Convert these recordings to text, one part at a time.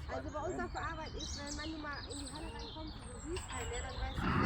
Also bei uns auf der Arbeit ist, wenn man mal in die Halle reinkommt, du siehst keinen mehr, dann weißt du, dass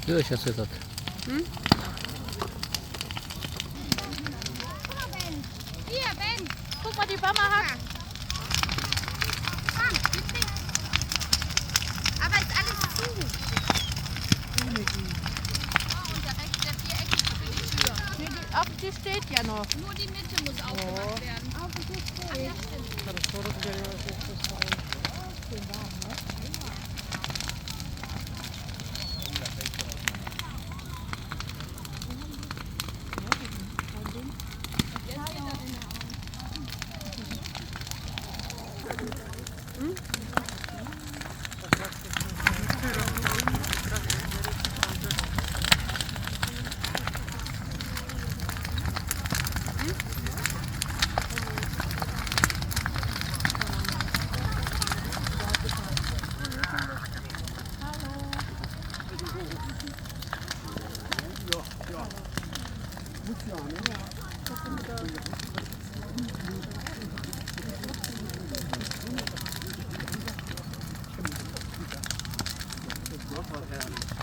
Już jest to. Hier, Ben, guck mal, die Mama hat. Komm, aber ist alles zu. Oh, und der rechte, der viereckige für die Tür. Nee, die steht ja noch. Nur die Mitte muss aufgemacht werden. Ach, ja, stimmt. Ja.